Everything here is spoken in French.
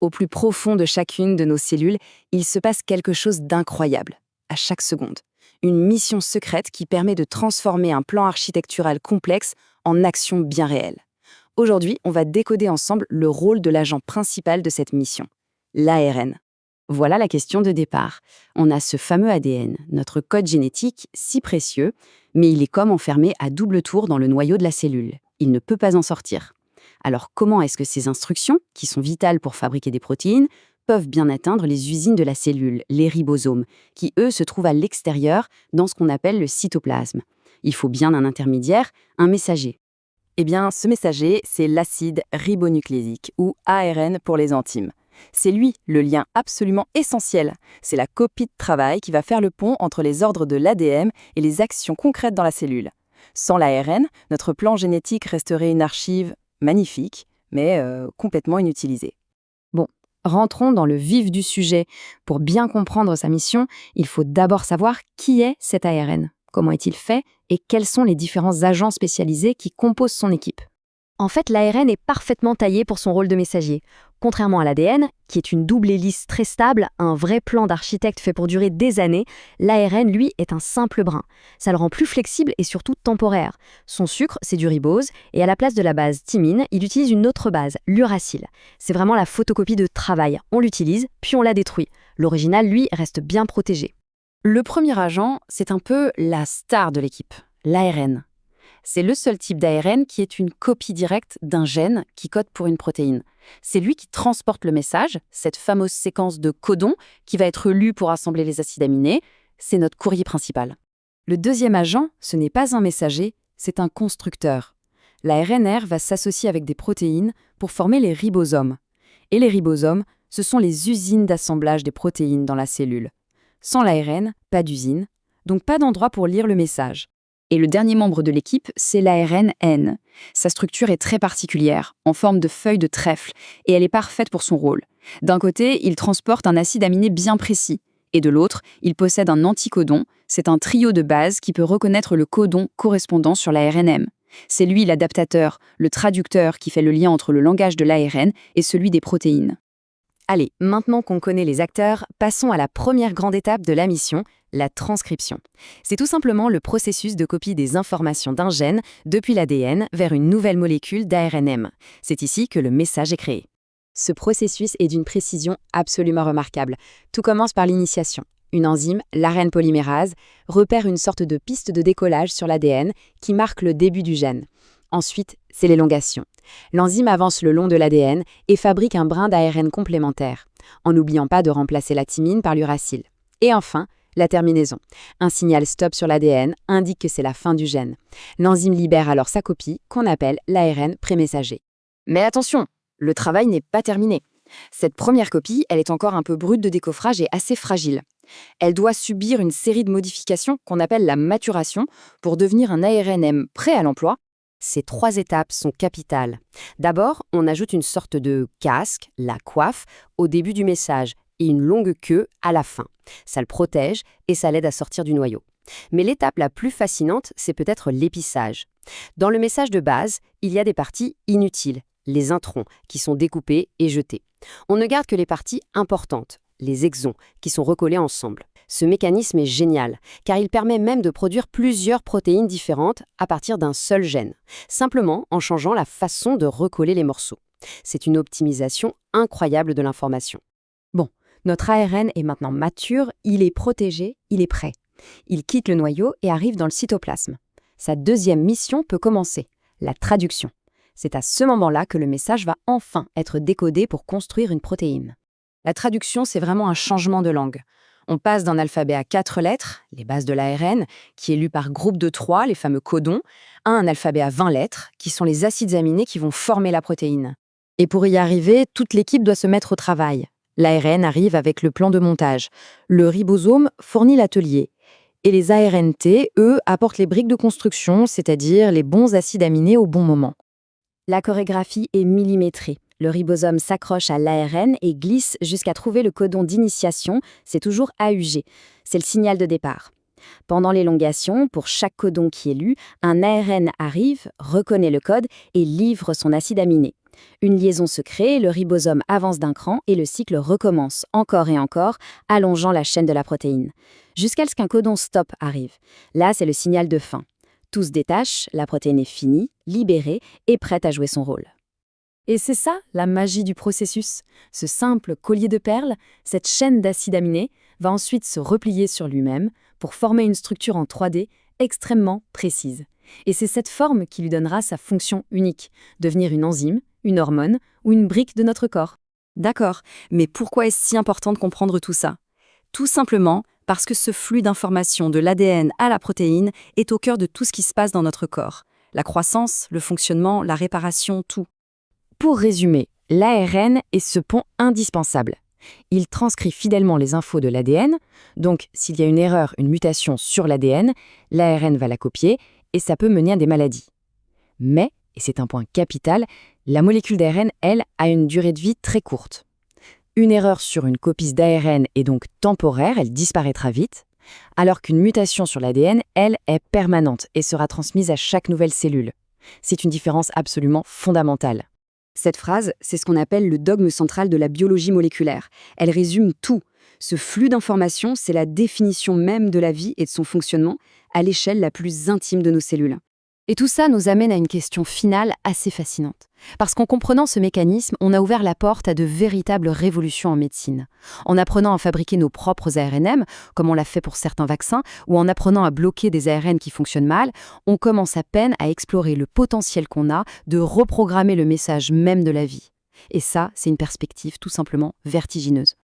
Au plus profond de chacune de nos cellules, il se passe quelque chose d'incroyable, à chaque seconde. Une mission secrète qui permet de transformer un plan architectural complexe en action bien réelle. Aujourd'hui, on va décoder ensemble le rôle de l'agent principal de cette mission, l'ARN. Voilà la question de départ. On a ce fameux ADN, notre code génétique si précieux, mais il est comme enfermé à double tour dans le noyau de la cellule. Il ne peut pas en sortir. Alors comment est-ce que ces instructions, qui sont vitales pour fabriquer des protéines, peuvent bien atteindre les usines de la cellule, les ribosomes, qui eux se trouvent à l'extérieur dans ce qu'on appelle le cytoplasme? Il faut bien un intermédiaire, un messager. Eh bien, ce messager, c'est l'acide ribonucléique, ou ARN pour les intimes. C'est lui, le lien absolument essentiel. C'est la copie de travail qui va faire le pont entre les ordres de l'ADN et les actions concrètes dans la cellule. Sans l'ARN, notre plan génétique resterait une archive magnifique, mais complètement inutilisée. Bon, rentrons dans le vif du sujet. Pour bien comprendre sa mission, il faut d'abord savoir qui est cet ARN, comment est-il fait et quels sont les différents agents spécialisés qui composent son équipe. En fait, l'ARN est parfaitement taillé pour son rôle de messager. Contrairement à l'ADN, qui est une double hélice très stable, un vrai plan d'architecte fait pour durer des années, l'ARN, lui, est un simple brin. Ça le rend plus flexible et surtout temporaire. Son sucre, c'est du ribose, et à la place de la base thymine, il utilise une autre base, l'uracile. C'est vraiment la photocopie de travail. On l'utilise, puis on la détruit. L'original, lui, reste bien protégé. Le premier agent, c'est un peu la star de l'équipe, l'ARN. C'est le seul type d'ARN qui est une copie directe d'un gène qui code pour une protéine. C'est lui qui transporte le message, cette fameuse séquence de codons qui va être lue pour assembler les acides aminés. C'est notre courrier principal. Le deuxième agent, ce n'est pas un messager, c'est un constructeur. L'ARNR va s'associer avec des protéines pour former les ribosomes. Et les ribosomes, ce sont les usines d'assemblage des protéines dans la cellule. Sans l'ARN, pas d'usine, donc pas d'endroit pour lire le message. Et le dernier membre de l'équipe, c'est l'ARN-N. Sa structure est très particulière, en forme de feuille de trèfle, et elle est parfaite pour son rôle. D'un côté, il transporte un acide aminé bien précis, et de l'autre, il possède un anticodon, c'est un trio de bases qui peut reconnaître le codon correspondant sur l'ARNM. C'est lui l'adaptateur, le traducteur qui fait le lien entre le langage de l'ARN et celui des protéines. Allez, maintenant qu'on connaît les acteurs, passons à la première grande étape de la mission, la transcription. C'est tout simplement le processus de copie des informations d'un gène depuis l'ADN vers une nouvelle molécule d'ARNM. C'est ici que le message est créé. Ce processus est d'une précision absolument remarquable. Tout commence par l'initiation. Une enzyme, l'ARN polymérase, repère une sorte de piste de décollage sur l'ADN qui marque le début du gène. Ensuite, c'est l'élongation. L'enzyme avance le long de l'ADN et fabrique un brin d'ARN complémentaire, en n'oubliant pas de remplacer la thymine par l'uracile. Et enfin, la terminaison. Un signal stop sur l'ADN indique que c'est la fin du gène. L'enzyme libère alors sa copie, qu'on appelle l'ARN prémessager. Mais attention, le travail n'est pas terminé. Cette première copie, elle est encore un peu brute de décoffrage et assez fragile. Elle doit subir une série de modifications qu'on appelle la maturation pour devenir un ARNM prêt à l'emploi. Ces 3 étapes sont capitales. D'abord, on ajoute une sorte de casque, la coiffe, au début du message et une longue queue à la fin. Ça le protège et ça l'aide à sortir du noyau. Mais l'étape la plus fascinante, c'est peut-être l'épissage. Dans le message de base, il y a des parties inutiles, les introns, qui sont découpés et jetés. On ne garde que les parties importantes, les exons, qui sont recollés ensemble. Ce mécanisme est génial, car il permet même de produire plusieurs protéines différentes à partir d'un seul gène, simplement en changeant la façon de recoller les morceaux. C'est une optimisation incroyable de l'information. Bon, notre ARN est maintenant mature, il est protégé, il est prêt. Il quitte le noyau et arrive dans le cytoplasme. Sa deuxième mission peut commencer, la traduction. C'est à ce moment-là que le message va enfin être décodé pour construire une protéine. La traduction, c'est vraiment un changement de langue. On passe d'un alphabet à 4 lettres, les bases de l'ARN, qui est lu par groupe de 3, les fameux codons, à un alphabet à 20 lettres, qui sont les acides aminés qui vont former la protéine. Et pour y arriver, toute l'équipe doit se mettre au travail. L'ARN arrive avec le plan de montage. Le ribosome fournit l'atelier. Et les ARNT, eux, apportent les briques de construction, c'est-à-dire les bons acides aminés au bon moment. La chorégraphie est millimétrée. Le ribosome s'accroche à l'ARN et glisse jusqu'à trouver le codon d'initiation, c'est toujours AUG. C'est le signal de départ. Pendant l'élongation, pour chaque codon qui est lu, un ARN arrive, reconnaît le code et livre son acide aminé. Une liaison se crée, le ribosome avance d'un cran et le cycle recommence encore et encore, allongeant la chaîne de la protéine. Jusqu'à ce qu'un codon stop arrive. Là, c'est le signal de fin. Tout se détache, la protéine est finie, libérée et prête à jouer son rôle. Et c'est ça, la magie du processus. Ce simple collier de perles, cette chaîne d'acides aminés, va ensuite se replier sur lui-même pour former une structure en 3D extrêmement précise. Et c'est cette forme qui lui donnera sa fonction unique, devenir une enzyme, une hormone ou une brique de notre corps. D'accord, mais pourquoi est-ce si important de comprendre tout ça? Tout simplement parce que ce flux d'informations de l'ADN à la protéine est au cœur de tout ce qui se passe dans notre corps. La croissance, le fonctionnement, la réparation, tout. Pour résumer, l'ARN est ce pont indispensable. Il transcrit fidèlement les infos de l'ADN, donc s'il y a une erreur, une mutation sur l'ADN, l'ARN va la copier et ça peut mener à des maladies. Mais, et c'est un point capital, la molécule d'ARN, elle, a une durée de vie très courte. Une erreur sur une copie d'ARN est donc temporaire, elle disparaîtra vite, alors qu'une mutation sur l'ADN, elle, est permanente et sera transmise à chaque nouvelle cellule. C'est une différence absolument fondamentale. Cette phrase, c'est ce qu'on appelle le dogme central de la biologie moléculaire. Elle résume tout. Ce flux d'informations, c'est la définition même de la vie et de son fonctionnement à l'échelle la plus intime de nos cellules. Et tout ça nous amène à une question finale assez fascinante. Parce qu'en comprenant ce mécanisme, on a ouvert la porte à de véritables révolutions en médecine. En apprenant à fabriquer nos propres ARNM, comme on l'a fait pour certains vaccins, ou en apprenant à bloquer des ARN qui fonctionnent mal, on commence à peine à explorer le potentiel qu'on a de reprogrammer le message même de la vie. Et ça, c'est une perspective tout simplement vertigineuse.